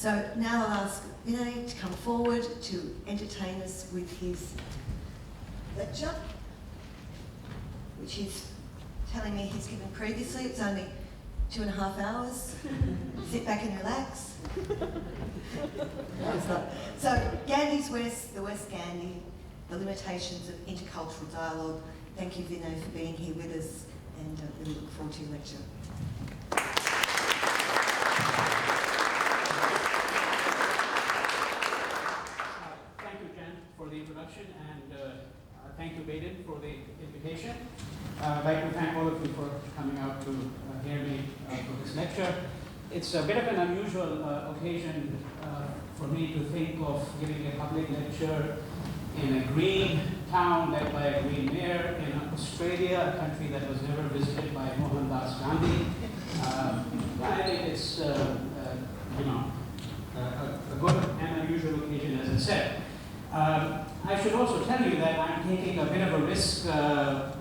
So now I'll ask Vinay to come forward to entertain us with his lecture, which he's telling me he's given previously. It's only 2.5 hours. Sit back and relax. No, it's not. So Gandhi's West, the West Gandhi, the limitations of intercultural dialogue. Thank you, Vinay, for being here with us, and really look forward to your lecture. Thank you, Jen, for the introduction, and thank you, Baden, for the invitation. I'd like to thank all of you for coming out to hear me for this lecture. It's a bit of an unusual occasion for me to think of giving a public lecture in a green town led by a green mayor in Australia, a country that was never visited by Mohandas Gandhi. I think it's a good and unusual occasion, as I said. I should also tell you that I'm taking a bit of a risk,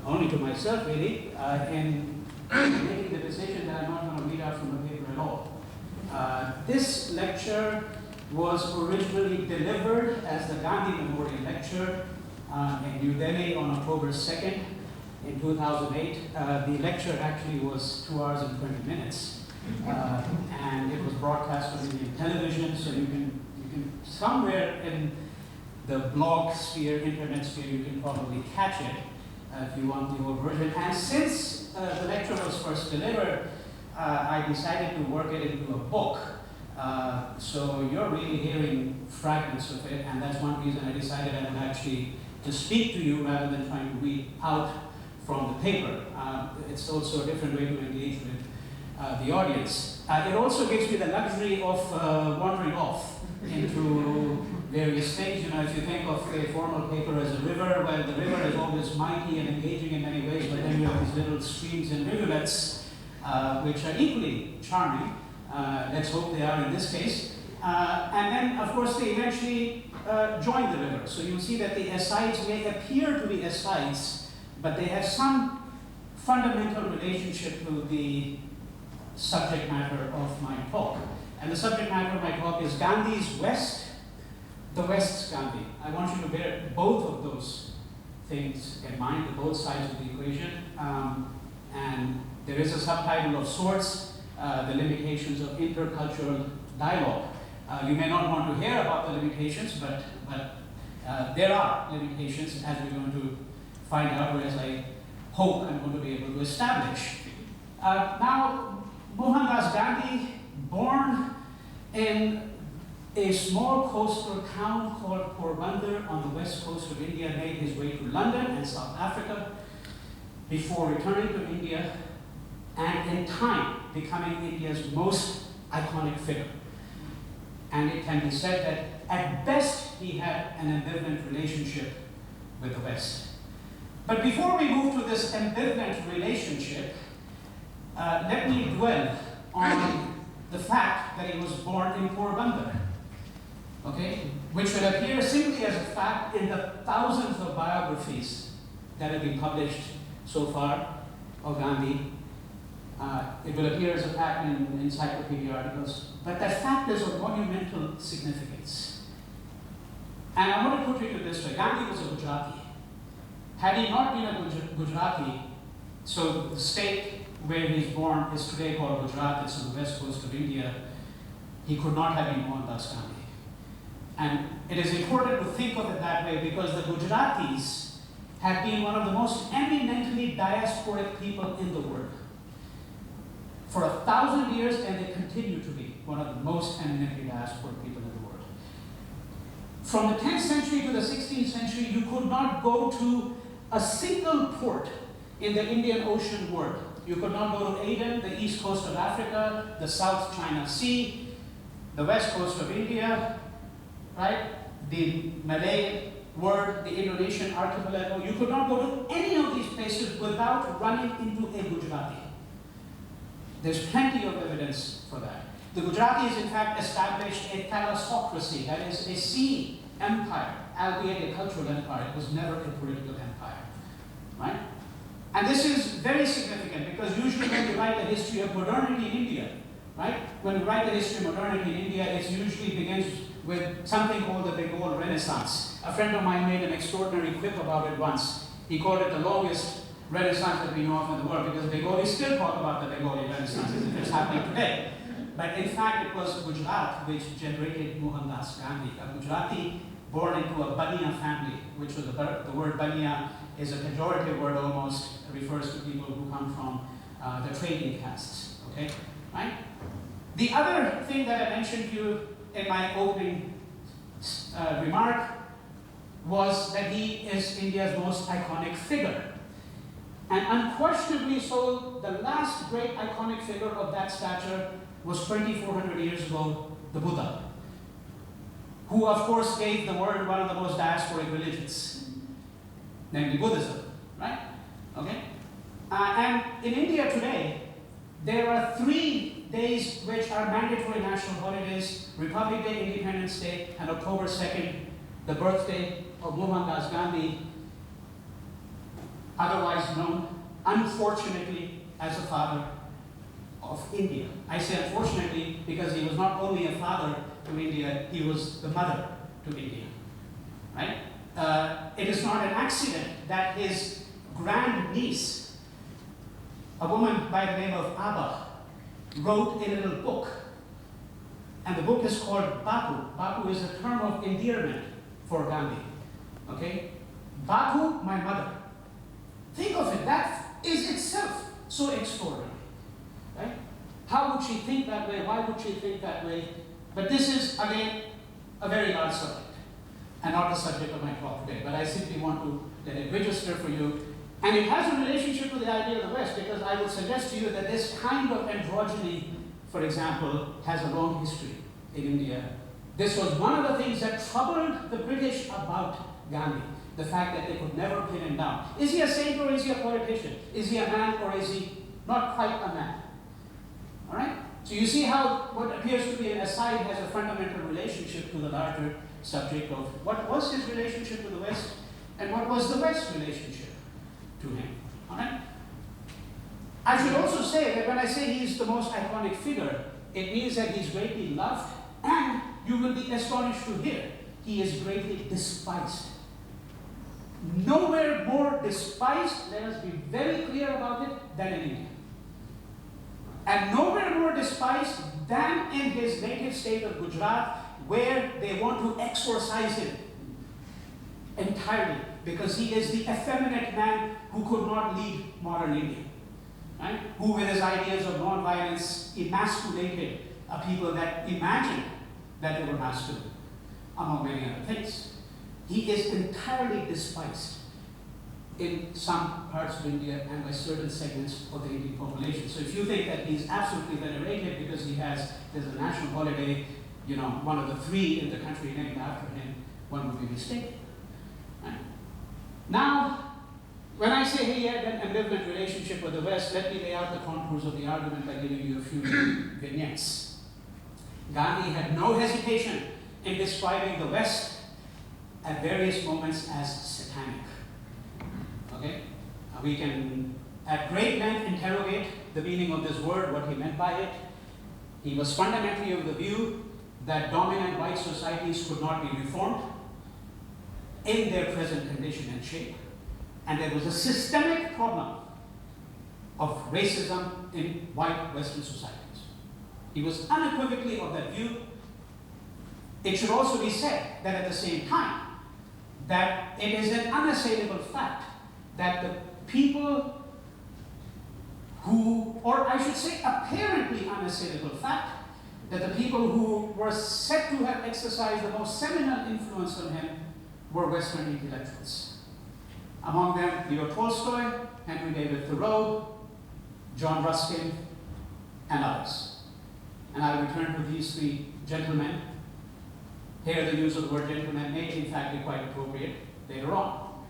only to myself really, in making the decision that I'm not going to read out from the paper at all. This lecture was originally delivered as the Gandhi Memorial Lecture in New Delhi on October 2nd in 2008. The lecture actually was 2 hours and 20 minutes, and it was broadcast on Indian television, so you can somewhere in the blog sphere, internet sphere, you can probably catch it if you want the whole version. And since the lecture was first delivered, I decided to work it into a book. So you're really hearing fragments of it, and that's one reason I decided I would actually to speak to you rather than trying to read out from the paper. It's also a different way to engage with the audience. It also gives me the luxury of wandering off into various things. You know, if you think of a formal paper as a river, well, the river is always mighty and engaging in many ways, but then you have these little streams and rivulets, which are equally charming. Let's hope they are in this case. And then, of course, they eventually join the river. So you'll see that the asides may appear to be asides, but they have some fundamental relationship to the subject matter of my talk. And the subject matter of my talk is Gandhi's West, the West's Gandhi. I want you to bear both of those things in mind, both sides of the equation. And there is a subtitle of sorts, the limitations of intercultural dialogue. You may not want to hear about the limitations, but there are limitations, as we're going to find out, or as I hope I'm going to be able to establish. Now, Mohandas Gandhi, born in a small coastal town called Porbandar on the west coast of India, made his way to London and South Africa before returning to India, and in time becoming India's most iconic figure. And it can be said that at best he had an ambivalent relationship with the West. But before we move to this ambivalent relationship, let me dwell on the fact that he was born in Porbandar, okay? Which will appear simply as a fact in the thousands of biographies that have been published so far of Gandhi. It will appear as a fact in encyclopedia articles, but that fact is of monumental significance. And I want to put it this way: Gandhi was a Gujarati. Had he not been a Gujarati, so the state where he's born is today called Gujarat, it's on the west coast of India, he could not have been Mohandas Gandhi. And it is important to think of it that way because the Gujaratis have been one of the most eminently diasporic people in the world for 1,000 years, and they continue to be one of the most eminently diasporic people in the world. From the 10th century to the 16th century, you could not go to a single port in the Indian Ocean world. You could not go to Aden, the east coast of Africa, the South China Sea, the west coast of India, right? The Malay world, the Indonesian archipelago. You could not go to any of these places without running into a Gujarati. There's plenty of evidence for that. The Gujaratis, in fact, established a thalassocracy, that is a sea empire, albeit a cultural empire. It was never a political empire, right? And this is very significant because usually when you write the history of modernity in India, right? When we write the history of modernity in India, it usually begins with something called the Bengal Renaissance. A friend of mine made an extraordinary quip about it once. He called it the longest Renaissance that we know of in the world, because Bengalis still talk about the Bengali Renaissance as if it's happening today. But in fact, it was Gujarat which generated Mohandas Gandhi, a Gujarati born into a Baniya family, which was the word Baniya is a pejorative word almost, refers to people who come from the trading castes, okay, right? The other thing that I mentioned to you in my opening remark was that he is India's most iconic figure. And unquestionably so, the last great iconic figure of that stature was 2,400 years ago, the Buddha, who of course gave the world one of the most diasporic religions, namely Buddhism, right? Okay? And in India today, there are 3 days which are mandatory national holidays: Republic Day, Independence Day, and October 2nd, the birthday of Mohandas Gandhi, otherwise known, unfortunately, as the father of India. I say unfortunately because he was not only a father to India, he was the mother to India, right? It is not an accident that his grand-niece, a woman by the name of Abba, wrote a little book, and the book is called Bapu. Bapu is a term of endearment for Gandhi, okay? Bapu, my mother. Think of it, that is itself so extraordinary, right? How would she think that way? Why would she think that way? But this is, again, a very large subject, and not the subject of my talk today, but I simply want to let it register for you. And it has a relationship with the idea of the West, because I would suggest to you that this kind of androgyny, for example, has a long history in India. This was one of the things that troubled the British about Gandhi, the fact that they could never pin him down. Is he a saint or is he a politician? Is he a man or is he not quite a man? All right? So you see how what appears to be an aside has a fundamental relationship to the larger subject of what was his relationship with the West and what was the West's relationship to him. All right? I should also say that when I say he's the most iconic figure, it means that he's greatly loved, and you will be astonished to hear he is greatly despised. Nowhere more despised, let us be very clear about it, than in India. And nowhere more despised than in his native state of Gujarat, where they want to exorcise him entirely, because he is the effeminate man who could not lead modern India, right? Who with his ideas of non-violence emasculated a people that imagined that they were masculine, among many other things. He is entirely despised in some parts of India and by certain segments of the Indian population. So if you think that he's absolutely venerated because there's a national holiday, you know, one of the 3 in the country named after him, one would be mistaken. Right? Now, when I say he had an ambivalent relationship with the West, let me lay out the contours of the argument by giving you a few vignettes. Gandhi had no hesitation in describing the West at various moments as satanic. Okay? We can at great length interrogate the meaning of this word, what he meant by it. He was fundamentally of the view that dominant white societies could not be reformed in their present condition and shape. And there was a systemic problem of racism in white Western societies. He was unequivocally of that view. It should also be said that at the same time, that it is an unassailable fact that the people who, or I should say apparently unassailable fact, that the people who were said to have exercised the most seminal influence on him were Western intellectuals. Among them, Leo Tolstoy, Henry David Thoreau, John Ruskin, and others. And I return to these 3 gentlemen. Here the use of the word gentleman may in fact be quite appropriate later on.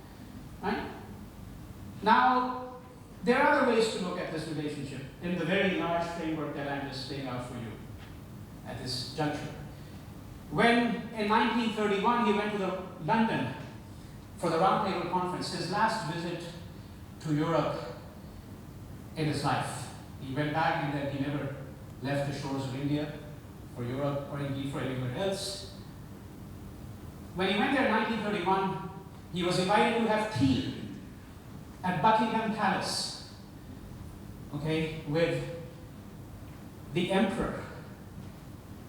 Right? Now, there are other ways to look at this relationship in the very large framework that I'm just laying out for you at this juncture. When in 1931 he went to London for the Round Table Conference, his last visit to Europe in his life. He went back and then he never left the shores of India for Europe or indeed for anywhere else. When he went there in 1931, he was invited to have tea at Buckingham Palace, okay, with the emperor,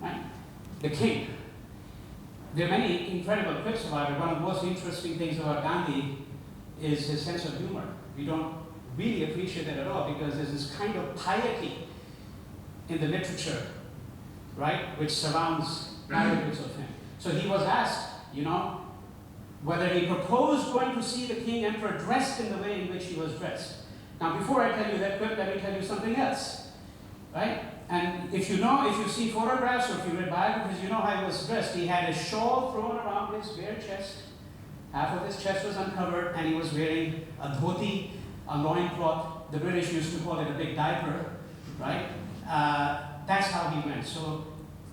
right? The king. There are many incredible clips about it. One of the most interesting things about Gandhi is his sense of humor. We don't really appreciate that at all because there's this kind of piety in the literature, right, which surrounds narratives of him. So he was asked, you know, whether he proposed going to see the king emperor dressed in the way in which he was dressed. Now, before I tell you that clip, let me tell you something else, right? And if you see photographs or if you read biographies, you know how he was dressed. He had a shawl thrown around his bare chest. Half of his chest was uncovered, and he was wearing a dhoti, a loincloth. The British used to call it a big diaper, right? That's how he went. So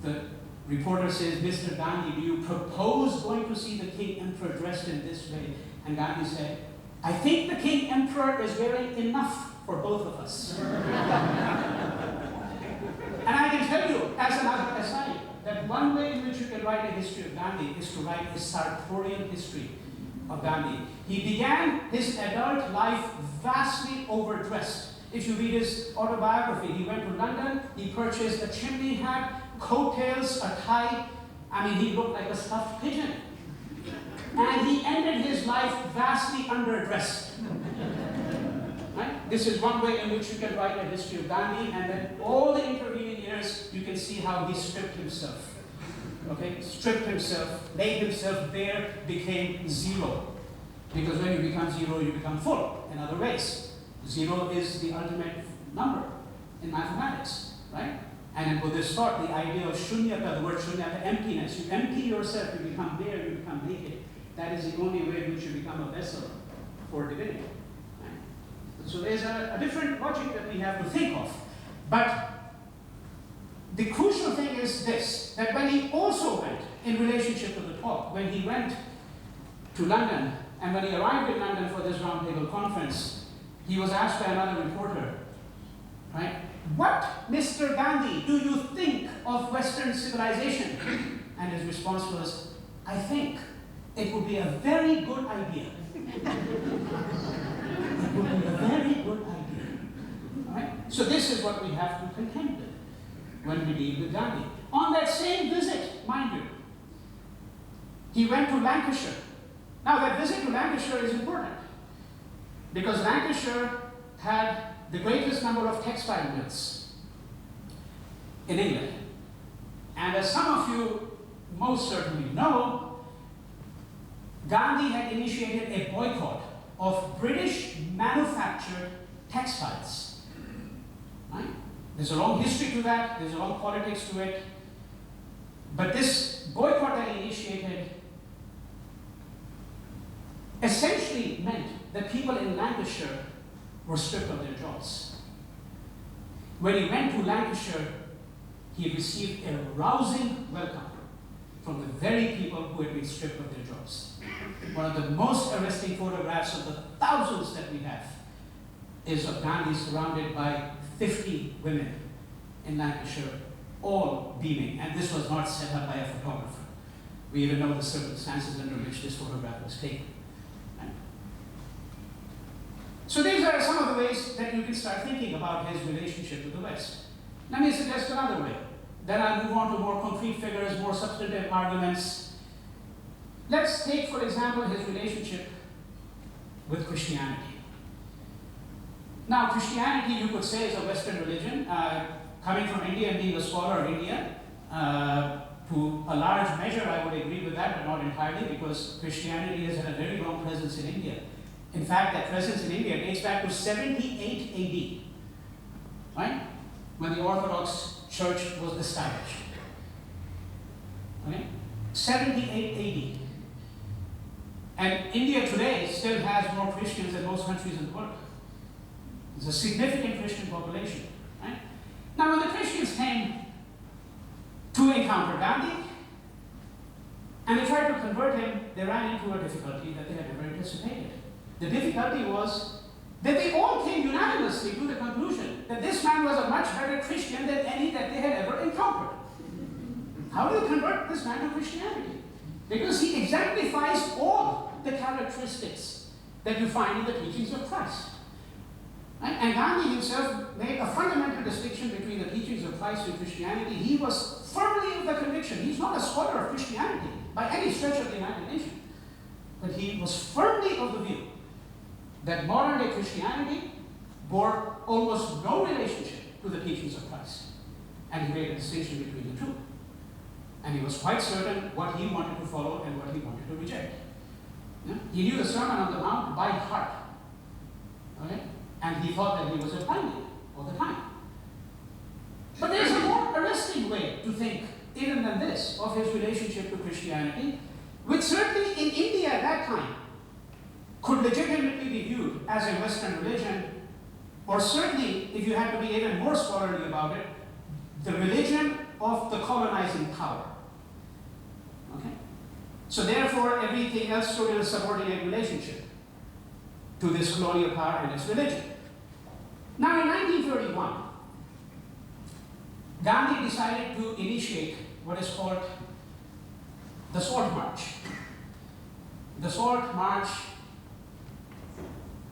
the reporter says, Mr. Gandhi, do you propose going to see the king emperor dressed in this way? And Gandhi said, I think the king emperor is wearing enough for both of us. And I can tell you, as an aside, that one way in which you can write a history of Gandhi is to write a sartorial history of Gandhi. He began his adult life vastly overdressed. If you read his autobiography, he went to London, he purchased a chimney hat, coattails, a tie. I mean, he looked like a stuffed pigeon. And he ended his life vastly underdressed. Right? This is one way in which you can write a history of Gandhi, and then all the intervening years, you can see how he stripped himself. Okay? Stripped himself, laid himself bare, became zero. Because when you become zero, you become full in other ways. Zero is the ultimate number in mathematics, right? And in Buddhist thought, the idea of shunyata, the word shunyata, emptiness. You empty yourself, you become bare, you become naked. That is the only way in which you become a vessel for divinity. Right? So there's a different logic that we have to think of. But the crucial thing is this, that when he also went, in relationship to the talk, when he went to London, and when he arrived in London for this roundtable conference, he was asked by another reporter, right, what, Mr. Gandhi, do you think of Western civilization? And his response was, I think it would be a very good idea. It would be a very good idea. All right? So this is what we have to contend with when we deal with Gandhi. On that same visit, mind you, he went to Lancashire. Now that visit to Lancashire is important because Lancashire had the greatest number of textile mills in England. And as some of you most certainly know, Gandhi had initiated a boycott of British manufactured textiles. Right? There's a long history to that, there's a long politics to it. But this boycott that he initiated essentially meant that people in Lancashire were stripped of their jobs. When he went to Lancashire, he received a rousing welcome from the very people who had been stripped of their jobs. One of the most arresting photographs of the thousands that we have is of Gandhi surrounded by 50 women in Lancashire, all beaming. And this was not set up by a photographer. We even know the circumstances under which this photograph was taken. Right? So these are some of the ways that you can start thinking about his relationship with the West. Let me suggest another way. Then I'll move on to more concrete figures, more substantive arguments. Let's take, for example, his relationship with Christianity. Now, Christianity, you could say, is a Western religion. Coming from India and being a scholar of India, to a large measure, I would agree with that, but not entirely, because Christianity has had a very long presence in India. In fact, that presence in India dates back to 78 AD, right? When the Orthodox Church was established. Okay? 78 AD. And India today still has more Christians than most countries in the world. It's a significant Christian population. Right? Now, when the Christians came to encounter Gandhi, and they tried to convert him, they ran into a difficulty that they had never anticipated. The difficulty was that they all came unanimously to the conclusion that this man was a much better Christian than any that they had ever encountered. How do you convert this man to Christianity? Because he exemplifies all the characteristics that you find in the teachings of Christ. Right? And Gandhi himself made a fundamental distinction between the teachings of Christ and Christianity. He was firmly of the conviction. He's not a scholar of Christianity by any stretch of the imagination. But he was firmly of the view that modern day Christianity bore almost no relationship to the teachings of Christ. And he made a distinction between the two. And he was quite certain what he wanted to follow and what he wanted to reject. Yeah? He knew the Sermon on the Mount by heart. Okay? And he thought that he was applying it all the time. But there's a more arresting way to think, even than this, of his relationship to Christianity, which certainly in India at that time could legitimately be viewed as a Western religion, or certainly, if you had to be even more scholarly about it, the religion of the colonizing power. Okay? So therefore, everything else stood in a subordinate relationship to this colonial power and its religion. Now in 1931, Gandhi decided to initiate what is called the Salt March. The Salt March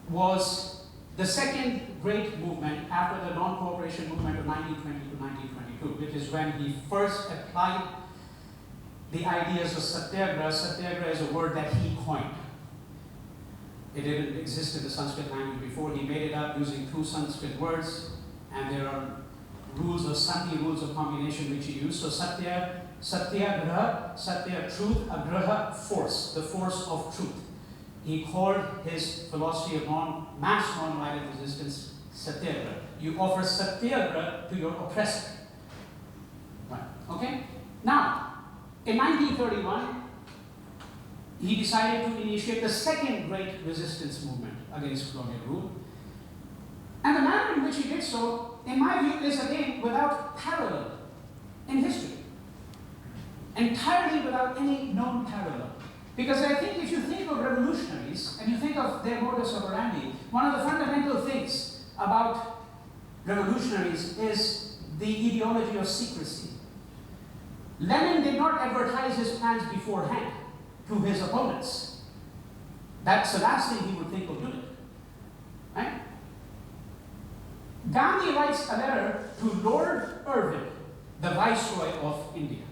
was the second great movement after the non-cooperation movement of 1920 to 1922, which is when he first applied the ideas of satyagraha. Satyagraha is a word that he coined. It didn't exist in the Sanskrit language before. He made it up using two Sanskrit words, and there are rules or Santi rules of combination which he used. So satyagraha, satya, truth, agraha, force, the force of truth. He called his philosophy of mass non-violent resistance satyagraha. You offer satyagraha to your oppressor. Right. Okay? Now, in 1931, he decided to initiate the second great resistance movement against colonial rule. And the manner in which he did so, in my view, is again without parallel in history. Entirely without any known parallel. Because I think if you think of revolutionaries and you think of their modus operandi, one of the fundamental things about revolutionaries is the ideology of secrecy. Lenin did not advertise his plans beforehand to his opponents. That's the last thing he would think of doing. Right? Gandhi writes a letter to Lord Irwin, the Viceroy of India.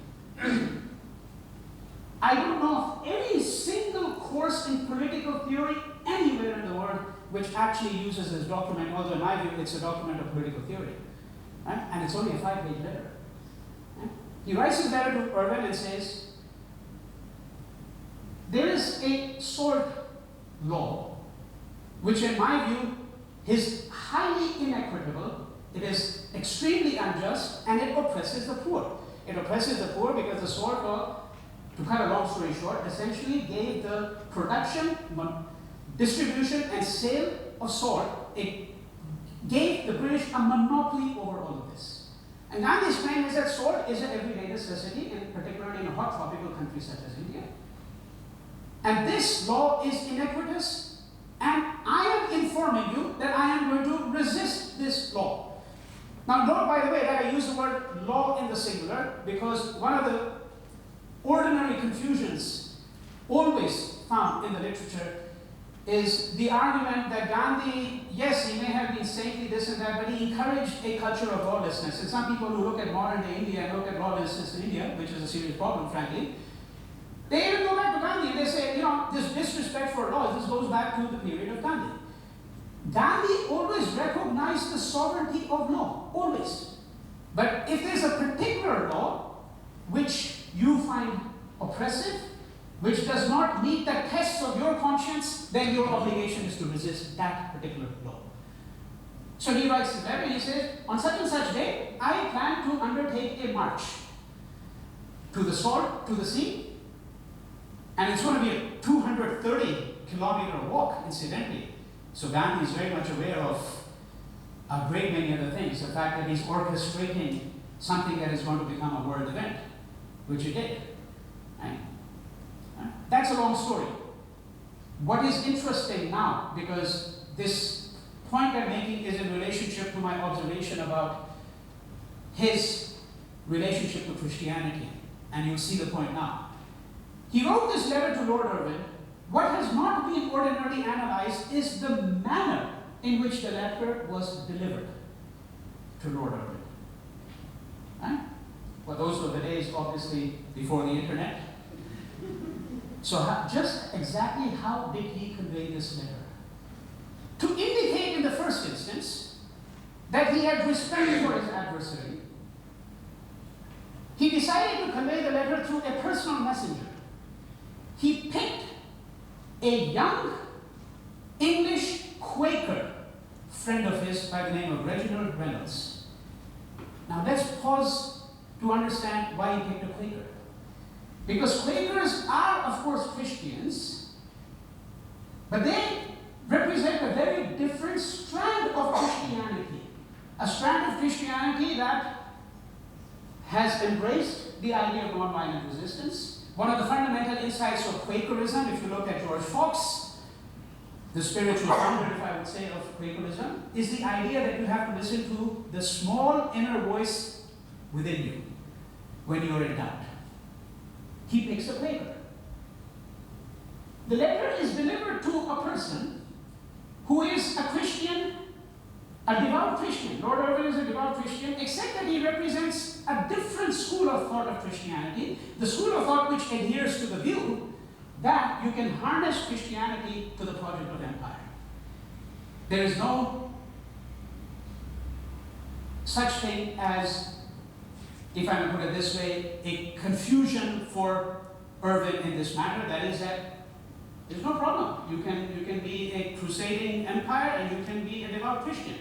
I don't know of any single course in political theory anywhere in the world which actually uses this document, although in my view it's a document of political theory. Right? And it's only a 5-page letter. Right? He writes his letter to Irwin and says, there is a sword law which in my view is highly inequitable, it is extremely unjust, and it oppresses the poor. It oppresses the poor because the sword law, to cut a long story short, essentially gave the production, distribution, and sale of sword, it gave the British a monopoly over all of this. And Gandhi's claim is that sword is an everyday necessity, and particularly in a hot tropical country such as India. And this law is iniquitous, and I am informing you that I am going to resist this law. Now note, by the way, that I use the word law in the singular because one of the ordinary confusions always found in the literature is the argument that Gandhi, yes, he may have been saintly, this and that, but he encouraged a culture of lawlessness. And some people who look at modern day India and look at lawlessness in India, which is a serious problem, frankly, they even go back to Gandhi and they say, this disrespect for laws, this goes back to the period of Gandhi. Gandhi always recognized the sovereignty of law, always. But if there's a particular law which you find oppressive, which does not meet the tests of your conscience, then your obligation is to resist that particular law. So he writes this letter and he says, on such and such day, I plan to undertake a march to the salt, to the sea, and it's going to be a 230-kilometer walk, incidentally. So Gandhi is very much aware of a great many other things. The fact that he's orchestrating something that is going to become a world event, which he did. Right? That's a long story. What is interesting now, because this point I'm making is in relationship to my observation about his relationship to Christianity. And you'll see the point now. He wrote this letter to Lord Irwin. What has not been ordinarily analyzed is the manner in which the letter was delivered to Lord Irwin. Right? Well, those were the days, obviously, before the internet. So just exactly how did he convey this letter? To indicate in the first instance that he had respect for his adversary, he decided to convey the letter through a personal messenger. He picked a young English Quaker friend of his by the name of Reginald Reynolds. Now let's pause to understand why he picked a Quaker. Because Quakers are, of course, Christians, but they represent a very different strand of Christianity. A strand of Christianity that has embraced the idea of nonviolent resistance. One of the fundamental insights of Quakerism, if you look at George Fox, the spiritual founder, if I would say, of Quakerism, is the idea that you have to listen to the small inner voice within you when you're in doubt. He picks a Quaker. The letter is delivered to a person who is a Christian, a devout Christian. Lord Irwin is a devout Christian, except that he represents a different school of thought of Christianity, the school of thought which adheres to the view that you can harness Christianity to the project of empire. There is no such thing as, if I may put it this way, a confusion for Irwin in this matter. That is that there's no problem. You can be a crusading empire and you can be a devout Christian.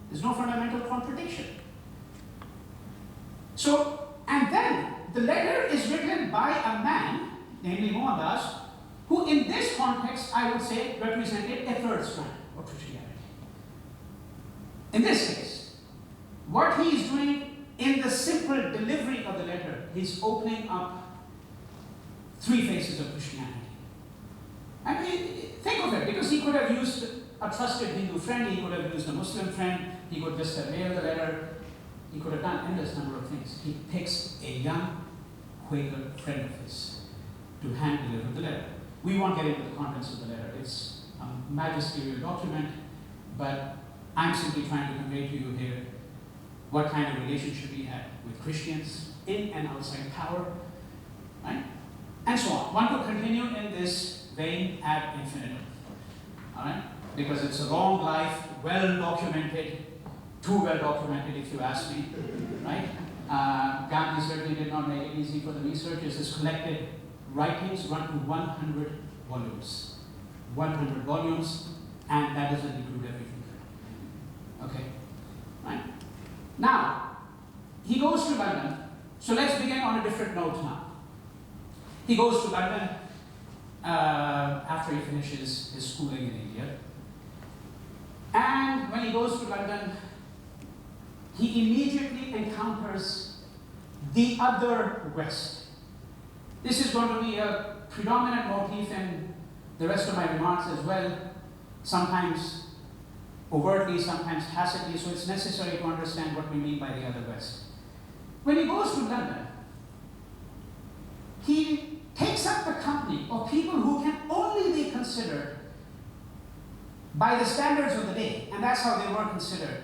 There's no fundamental contradiction. So, and then the letter is written by a man, namely Mohandas, who in this context, I would say, represented a third strand of Christianity. In this case, what he is doing in the simple delivery of the letter, he's opening up three faces of Christianity. I mean, think of it, because he could have used a trusted Hindu friend, he could have used a Muslim friend, he could just have mailed the letter, he could have done endless number of things. He picks a young Quaker friend of his to hand deliver the letter. We won't get into the contents of the letter. It's a magisterial document, but I'm simply trying to convey to you here what kind of relationship he had with Christians in and outside power, right? And so on. One could continue in this vein ad infinitum, all right? Because it's a long life, well documented, too well documented if you ask me, right? Gandhi certainly did not make it easy for the researchers. His collected writings run to 100 volumes. 100 volumes, and that doesn't include everything. Okay, right? Now, he goes to London. So let's begin on a different note now. He goes to London after he finishes his schooling in India. And when he goes to London, he immediately encounters the other West. This is going to be a predominant motif in the rest of my remarks as well, sometimes overtly, sometimes tacitly, so it's necessary to understand what we mean by the other West. When he goes to London, he takes up the company of people who can only be considered by the standards of the day, and that's how they were considered: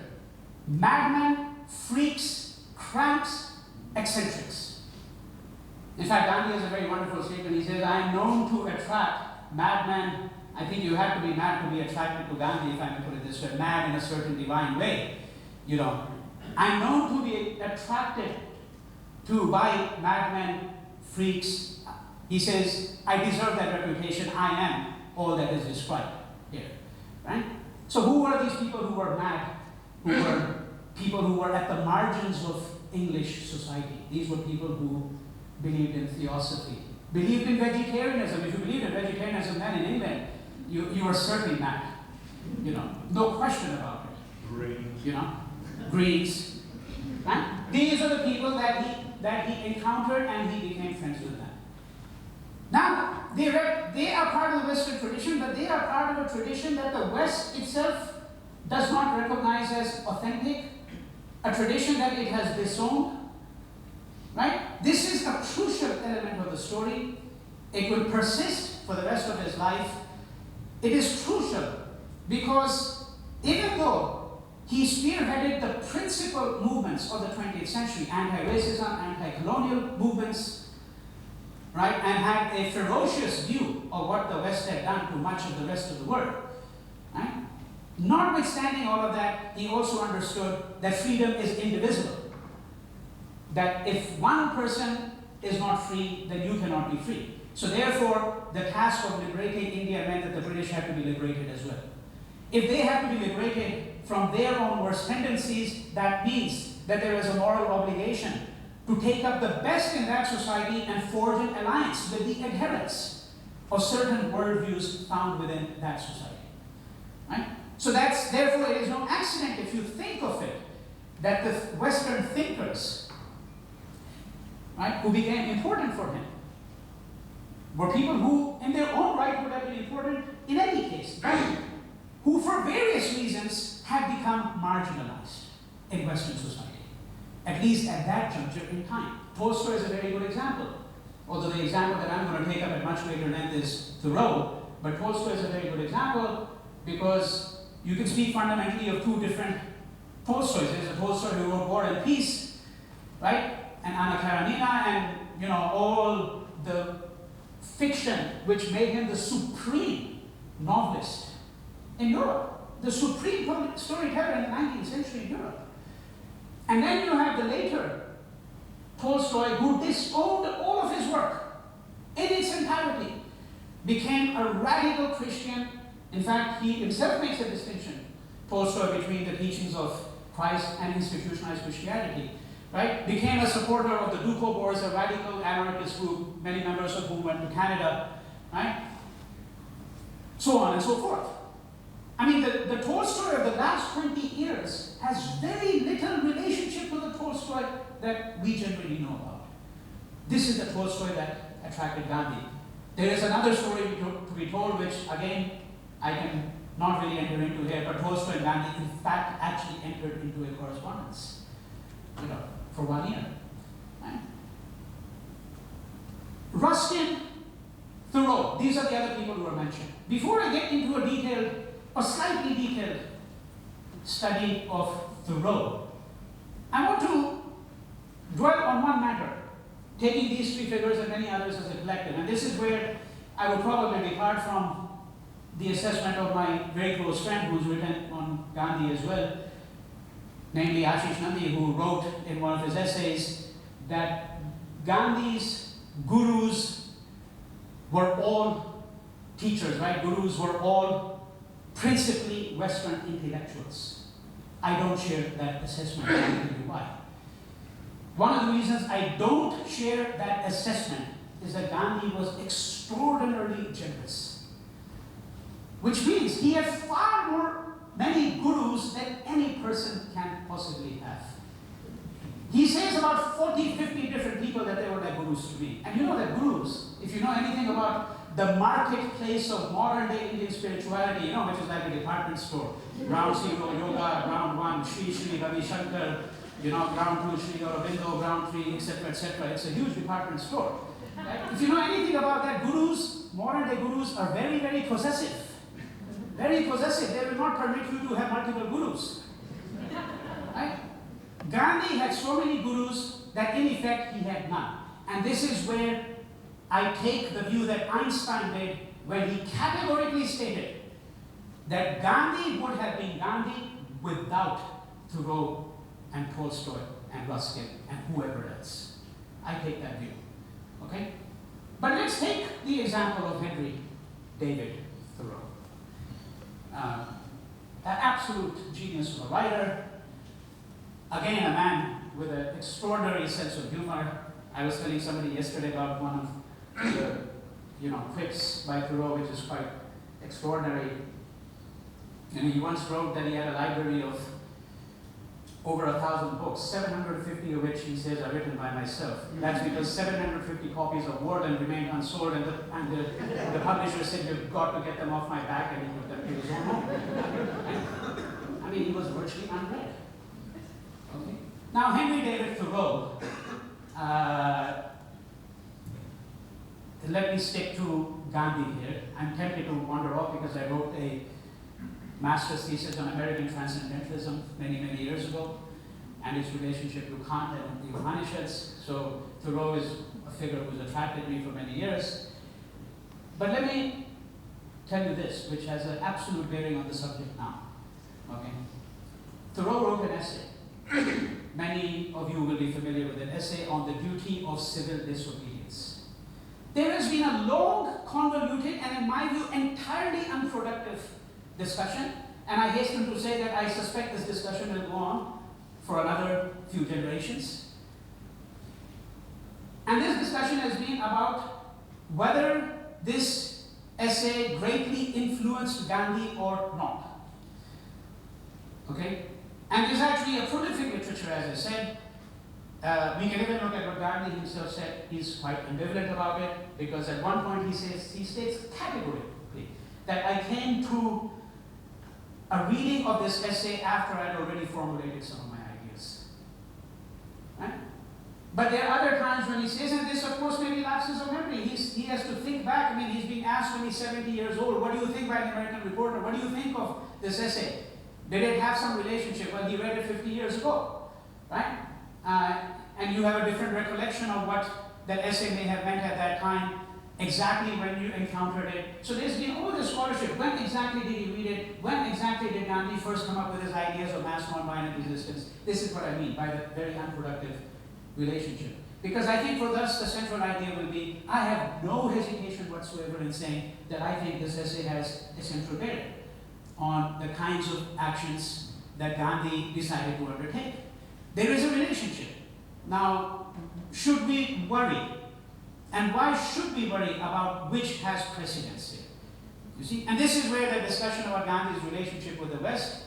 madmen, freaks, cranks, eccentrics. In fact, Gandhi has a very wonderful statement. He says, I am known to attract madmen. I think you have to be mad to be attracted to Gandhi, if I may put it this way, mad in a certain divine way. You know, I'm known to be attracted to by madmen, freaks. He says, I deserve that reputation. I am all that is described here. Right? So who were these people who were mad, who were people who were at the margins of English society? These were people who believed in theosophy, believed in vegetarianism. If you believed in vegetarianism then in England, you were certainly mad. You know, no question about it. Greens. You know, Greeks. Right? These are the people that he encountered, and he became friends with them. Now, they are part of the Western tradition, but they are part of a tradition that the West itself does not recognize as authentic, a tradition that it has disowned, right? This is a crucial element of the story. It will persist for the rest of his life. It is crucial because even though he spearheaded the principal movements of the 20th century, anti-racism, anti-colonial movements, right, and had a ferocious view of what the West had done to much of the rest of the world, right? Notwithstanding all of that, he also understood that freedom is indivisible. That if one person is not free, then you cannot be free. So therefore, the task of liberating India meant that the British had to be liberated as well. If they have to be liberated from their own worst tendencies, that means that there is a moral obligation to take up the best in that society and forge an alliance with the adherents of certain worldviews found within that society. Right? So therefore, it is no accident if you think of it, that the Western thinkers, right, who became important for him, were people who, in their own right, would have been important in any case, right? Who for various reasons had become marginalized in Western society, at least at that juncture in time. Tolstoy is a very good example, although the example that I'm going to take up at much greater length is Thoreau, but Tolstoy is a very good example because you can speak fundamentally of two different Tolstoys. There's a Tolstoy who wrote War and Peace, right? And Anna Karenina, and all the fiction which made him the supreme novelist in Europe, the supreme storyteller in the 19th century in Europe. And then you have the later Tolstoy, who disowned all of his work in its entirety, became a radical Christian. In fact, he himself makes a distinction, Tolstoy, between the teachings of Christ and institutionalized Christianity. Right? Became a supporter of the Doukhobors, a radical anarchist group, many members of whom went to Canada, right? So on and so forth. I mean, the Tolstoy of the last 20 years has very little relationship to the Tolstoy that we generally know about. This is the Tolstoy that attracted Gandhi. There is another story to be told, which again, I can not really enter into here, but Tolstoy and Gandhi, in fact, actually entered into a correspondence, for 1 year. Right? Ruskin, Thoreau, these are the other people who are mentioned. Before I get into a slightly detailed study of Thoreau, I want to dwell on one matter, taking these three figures and many others as a collective. And this is where I would probably depart from the assessment of my very close friend who's written on Gandhi as well, namely Ashish Nandi, who wrote in one of his essays that Gandhi's gurus were all teachers, right? Gurus were all principally Western intellectuals. I don't share that assessment. I'll tell you why. One of the reasons I don't share that assessment is that Gandhi was extraordinarily generous, which means he had many gurus than any person can possibly have. He says about 40, 50 different people that they were like gurus to me. And you know that gurus, if you know anything about the marketplace of modern day Indian spirituality, which is like a department store. Ground 0, yoga, ground 1, Shri Ravi Shankar, ground 2, Shri Aurobindo, ground 3, etc., etc. It's a huge department store. Right? If you know anything about that, gurus, modern day gurus are very, very possessive. Very possessive. They will not permit you to have multiple gurus. Right? Gandhi had so many gurus that in effect he had none. And this is where I take the view that Einstein made when he categorically stated that Gandhi would have been Gandhi without Thoreau and Tolstoy and Ruskin and whoever else. I take that view. Okay? But let's take the example of Henry David Thoreau. An absolute genius of a writer. Again, a man with an extraordinary sense of humor. I was telling somebody yesterday about one of the quips by Thoreau, which is quite extraordinary. And he once wrote that he had a library of over 1,000 books, 750 of which he says are written by myself. That's because 750 copies of Warden remained unsold, and the publisher said, "You've got to get them off my back," and he put them to his own home. I mean, he was virtually unread. Okay? Now, Henry David Thoreau, let me stick to Gandhi here. I'm tempted to wander off because I wrote a master's thesis on American transcendentalism many, many years ago, and its relationship to Kant and the Upanishads. So Thoreau is a figure who's attracted me for many years. But let me tell you this, which has an absolute bearing on the subject now. Okay? Thoreau wrote an essay. Many of you will be familiar with an essay on the duty of civil disobedience. There has been a long, convoluted, and in my view, entirely unproductive discussion, and I hasten to say that I suspect this discussion will go on for another few generations. And this discussion has been about whether this essay greatly influenced Gandhi or not. Okay? And there's actually a prolific literature, as I said. We can even look at what Gandhi himself said. He's quite ambivalent about it, because at one point he states categorically that I came to a reading of this essay after I'd already formulated some of my ideas. Right? But there are other times when he says, and this of course maybe lapses of memory, he has to think back. I mean, he's being asked when he's 70 years old, what do you think by the American Reporter? What do you think of this essay? Did it have some relationship? Well, he read it 50 years ago, right? And you have a different recollection of what that essay may have meant at that time, exactly when you encountered it. So there's been all this scholarship. When exactly did he read it? When exactly did Gandhi first come up with his ideas of mass nonviolent resistance? This is what I mean by the very unproductive relationship. Because I think for us, the central idea will be, I have no hesitation whatsoever in saying that I think this essay has a central bearing on the kinds of actions that Gandhi decided to undertake. There is a relationship. Now, should we worry? And why should we worry about which has precedence here? You see, and this is where the discussion about Gandhi's relationship with the West,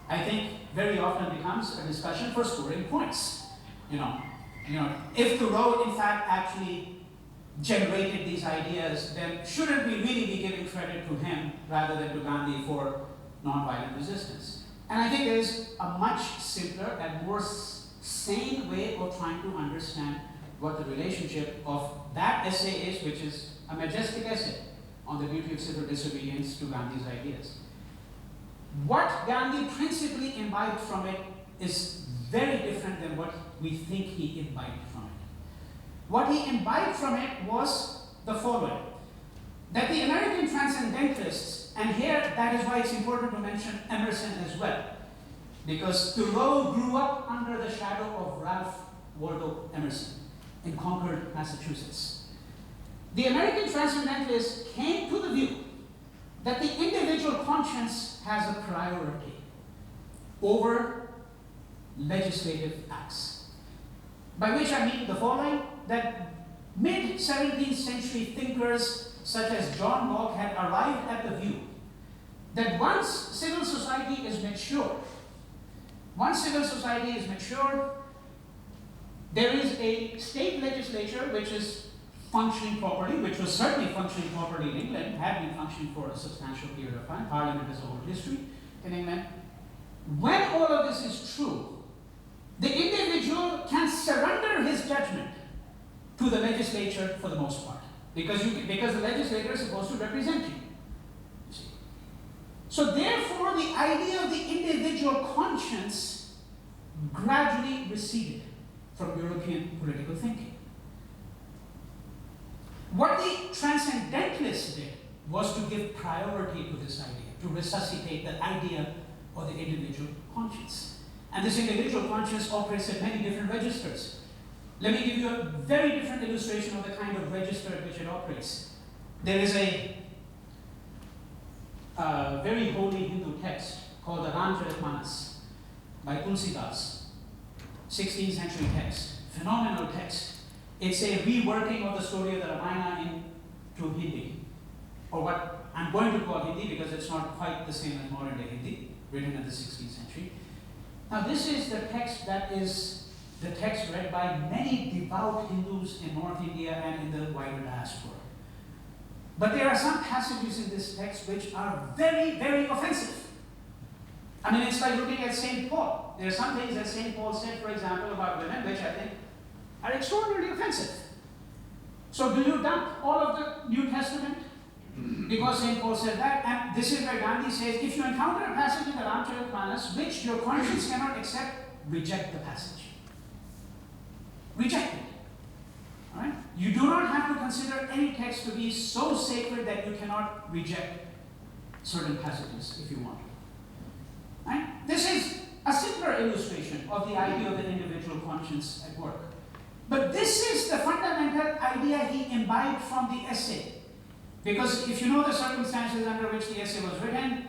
I think, very often becomes a discussion for scoring points. You know, if Thoreau, in fact, actually generated these ideas, then shouldn't we really be giving credit to him rather than to Gandhi for nonviolent resistance? And I think there is a much simpler and more sane way of trying to understand what the relationship of that essay is, which is a majestic essay on the duty of civil disobedience, to Gandhi's ideas. What Gandhi principally imbibed from it is very different than what we think he imbibed from it. What he imbibed from it was the following: that the American transcendentalists, and here that is why it's important to mention Emerson as well, because Thoreau grew up under the shadow of Ralph Waldo Emerson in Concord, Massachusetts. The American transcendentalists came to the view that the individual conscience has a priority over legislative acts. By which I mean the following: that mid-17th century thinkers such as John Locke had arrived at the view that once civil society is mature, there is a state legislature which is functioning properly, which was certainly functioning properly in England, had been functioning for a substantial period of time. Parliament has a whole history in England. When all of this is true, the individual can surrender his judgment to the legislature for the most part, because the legislator is supposed to represent you. See? So therefore, the idea of the individual conscience gradually receded from European political thinking. What the transcendentalists did was to give priority to this idea, to resuscitate the idea of the individual conscience. And this individual conscience operates at many different registers. Let me give you a very different illustration of the kind of register at which it operates. There is a very holy Hindu text called the Ramcharitmanas by Tulsidas, 16th century text, phenomenal text. It's a reworking of the story of the Ramayana into Hindi, or what I'm going to call Hindi because it's not quite the same as modern day Hindi, written in the 16th century. Now this is the text that is the text read by many devout Hindus in North India and in the wider diaspora. But there are some passages in this text which are very, very offensive. I mean, it's like looking at St. Paul. There are some things that St. Paul said, for example, about women, which I think are extraordinarily offensive. So do you dump all of the New Testament because St. Paul said that? And this is where Gandhi says, if you encounter a passage in the Ramcharitmanas which your conscience cannot accept, reject the passage. Reject it. All right? You do not have to consider any text to be so sacred that you cannot reject certain passages if you want to. Right? This is a simpler illustration of the idea of an individual conscience at work. But this is the fundamental idea he imbibed from the essay. Because if you know the circumstances under which the essay was written,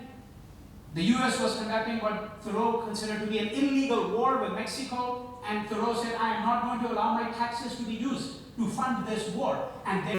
the US was conducting what Thoreau considered to be an illegal war with Mexico, and Thoreau said, I am not going to allow my taxes to be used to fund this war. And then